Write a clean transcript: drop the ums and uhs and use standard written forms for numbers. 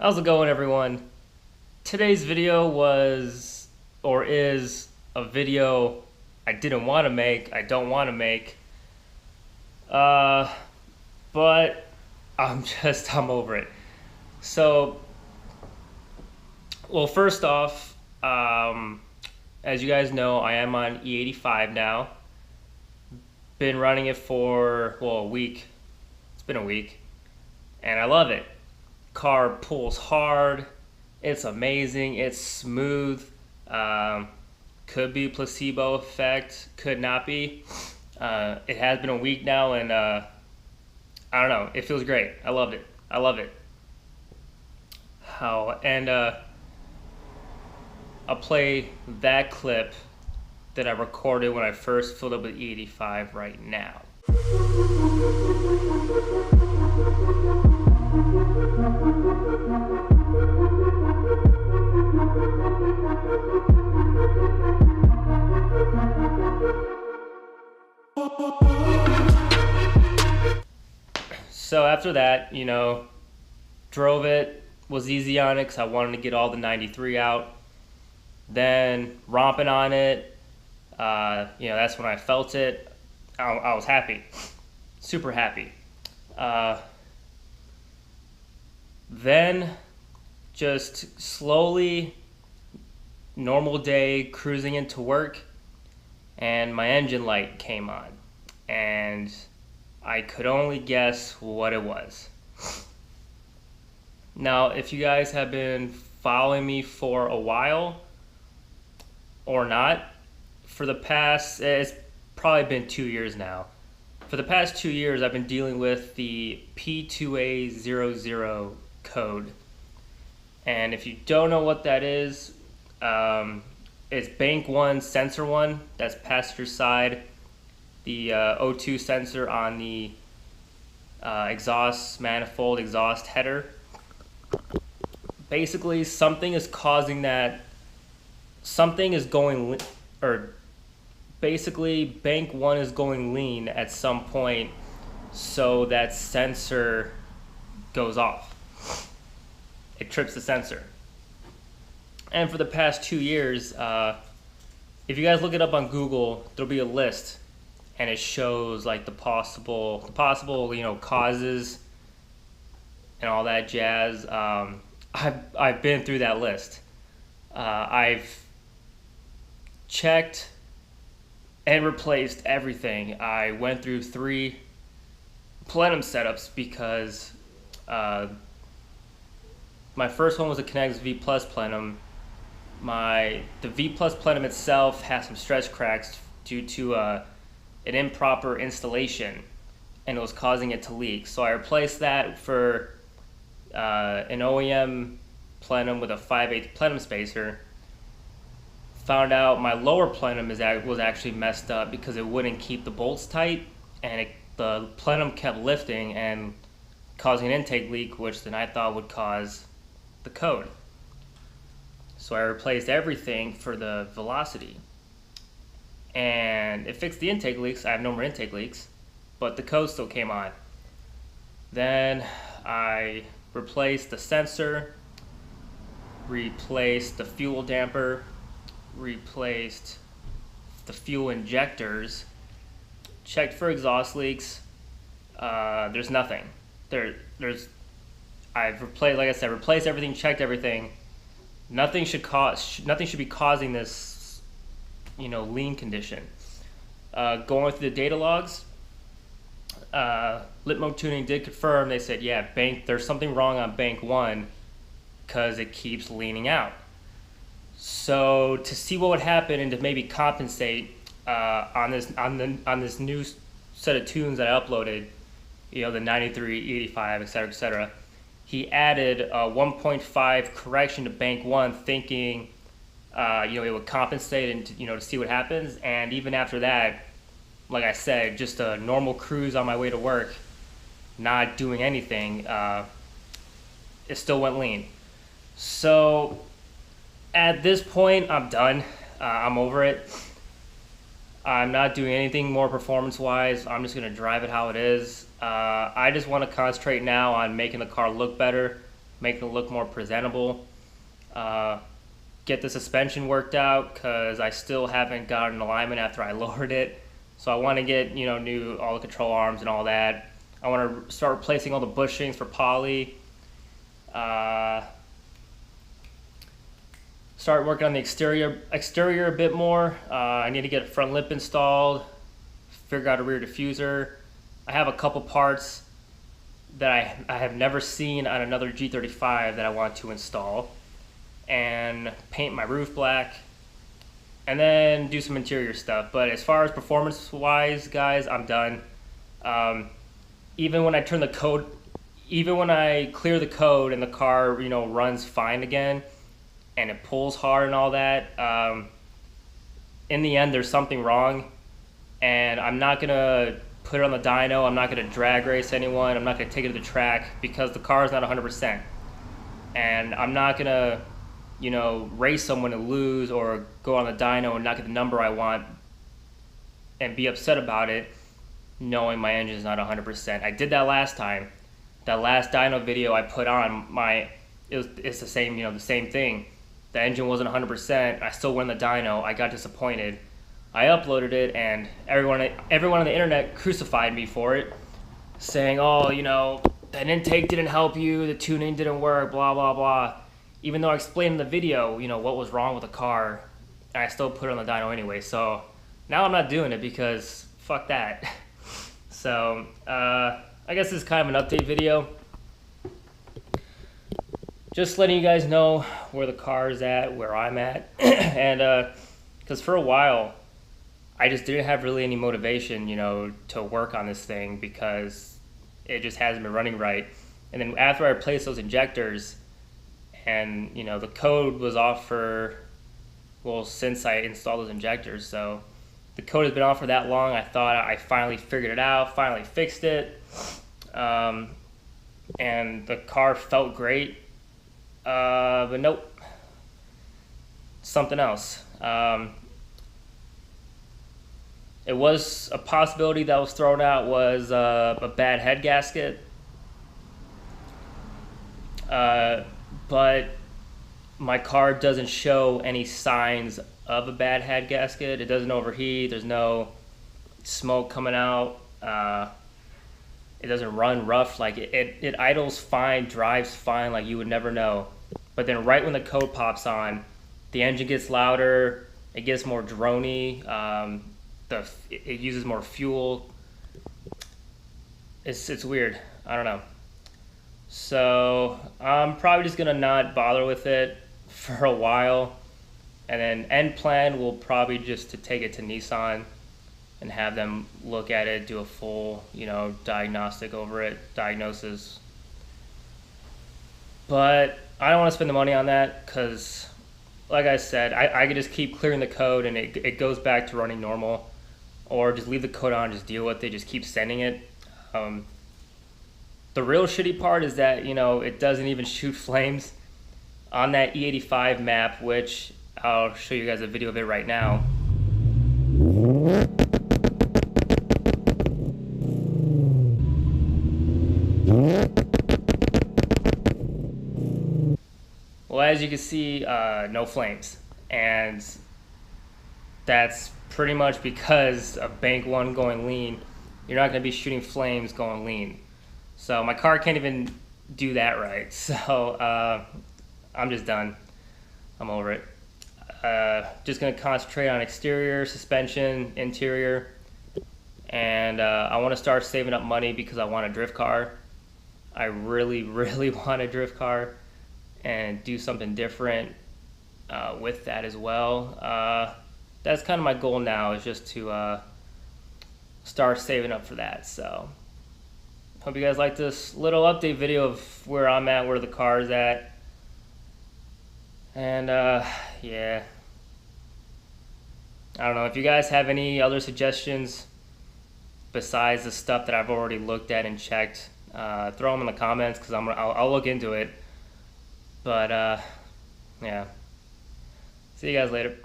How's it going, everyone? Today's video was or is a video I didn't want to make, I don't want to make, uh, but I'm over it. So, well, first off, as you guys know, I am on E85 now. Been running it for, well, a week. It's been a week, and I love it. Car pulls hard. It's amazing. It's smooth. Could be placebo effect. Could not be. It has been a week now, and I don't know. It feels great. I loved it. I love it. I'll play that clip that I recorded when I first filled up with E85 right now. So after that, drove it, was easy on it because I wanted to get all the 93 out. Then romping on it, that's when I felt it. I was happy, super happy. Then just slowly, normal day, cruising into work, and my engine light came on, and I could only guess what it was. Now, if you guys have been following me for a while or not, it's probably been 2 years now. For the past 2 years, I've been dealing with the P2A00 code. And if you don't know what that is, it's bank 1, sensor 1, that's passenger side. The O2 sensor on the exhaust manifold, exhaust header. Basically, something is causing that. Something is going, basically, bank 1 is going lean at some point, so that sensor goes off. It trips the sensor. And for the past 2 years, if you guys look it up on Google, there'll be a list, and it shows like the possible causes and all that jazz. I've been through that list. I've checked and replaced everything. I went through 3 plenum setups because my first one was a Kinetics V Plus plenum. The V Plus plenum itself has some stretch cracks due to an improper installation, and it was causing it to leak. So I replaced that for an OEM plenum with a 5/8 plenum spacer. Found out my lower plenum was actually messed up because it wouldn't keep the bolts tight, and the plenum kept lifting and causing an intake leak, which then I thought would cause the code. So I replaced everything for the velocity, and it fixed the intake leaks. I have no more intake leaks, but the code still came on. Then I replaced the sensor, replaced the fuel damper, replaced the fuel injectors, checked for exhaust leaks. There's nothing. I've replaced everything, checked everything. Nothing should be causing this, lean condition. Going through the data logs, Litmo Tuning did confirm. They said, yeah, there's something wrong on bank 1 because it keeps leaning out. So to see what would happen and to maybe compensate on this new set of tunes that I uploaded, the 93, 85, etc., he added a 1.5 correction to bank 1, thinking it would compensate and to see what happens. And even after that, like I said, just a normal cruise on my way to work, not doing anything, it still went lean. So at this point, I'm done. I'm over it. I'm not doing anything more performance-wise. I'm just going to drive it how it is. I just want to concentrate now on making the car look better. make it look more presentable. Get the suspension worked out because I still haven't gotten alignment after I lowered it. So I want to get, you know, new all the control arms and all that. I want to start replacing all the bushings for poly. Start working on the exterior a bit more. I need to get a front lip installed, figure out a rear diffuser. I have a couple parts that I have never seen on another G35 that I want to install, and paint my roof black, and then do some interior stuff. But as far as performance wise, guys, I'm done. Even when I turn the code, even when I clear the code and the car, you know, runs fine again and it pulls hard and all that, in the end there's something wrong, and I'm not gonna put it on the dyno, I'm not gonna drag race anyone, I'm not gonna take it to the track because the car is not 100%, and I'm not gonna, you know, race someone and lose, or go on the dyno and not get the number I want and be upset about it knowing my engine is not 100%. I did that last time. That last dyno video I put on, it's the same, you know, the same thing. The engine wasn't 100%. I still went the dyno. I got disappointed. I uploaded it, and everyone on the internet crucified me for it, saying, oh, you know, that intake didn't help you, the tuning didn't work, blah, blah, blah. Even though I explained in the video, you know, what was wrong with the car, and I still put it on the dyno anyway. So now I'm not doing it because fuck that. So I guess this is kind of an update video. Just letting you guys know where the car is at, where I'm at. And because for a while, I just didn't have really any motivation, you know, to work on this thing because it just hasn't been running right. And then after I replaced those injectors, and, you know, the code was off for, well, since I installed those injectors. So the code has been off for that long. I thought I finally figured it out, finally fixed it. And the car felt great. But nope, something else. It was a possibility that was thrown out was a bad head gasket. But my car doesn't show any signs of a bad head gasket. It doesn't overheat. There's no smoke coming out. It doesn't run rough. Like it idles fine, drives fine, like you would never know. But then right when the code pops on, the engine gets louder. It gets more droney. It uses more fuel. It's weird. I don't know. So I'm probably just gonna not bother with it for a while, and then end plan will probably just to take it to Nissan and have them look at it, do a full, you know, diagnosis. But I don't want to spend the money on that because, like I said, I could just keep clearing the code and it goes back to running normal, or just leave the code on, just deal with it, just keep sending it. The real shitty part is that, you know, it doesn't even shoot flames on that E85 map, which I'll show you guys a video of it right now. Well, as you can see, no flames, and that's pretty much because of bank one going lean. You're not going to be shooting flames going lean. So my car can't even do that right. So I'm just done. I'm over it. Just going to concentrate on exterior, suspension, interior, and I want to start saving up money because I want a drift car. I really, really want a drift car and do something different with that as well. That's kind of my goal now, is just to start saving up for that. So hope you guys like this little update video of where I'm at, where the car is at. And yeah, I don't know if you guys have any other suggestions besides the stuff that I've already looked at and checked. Throw them in the comments because I'll look into it. But yeah, see you guys later.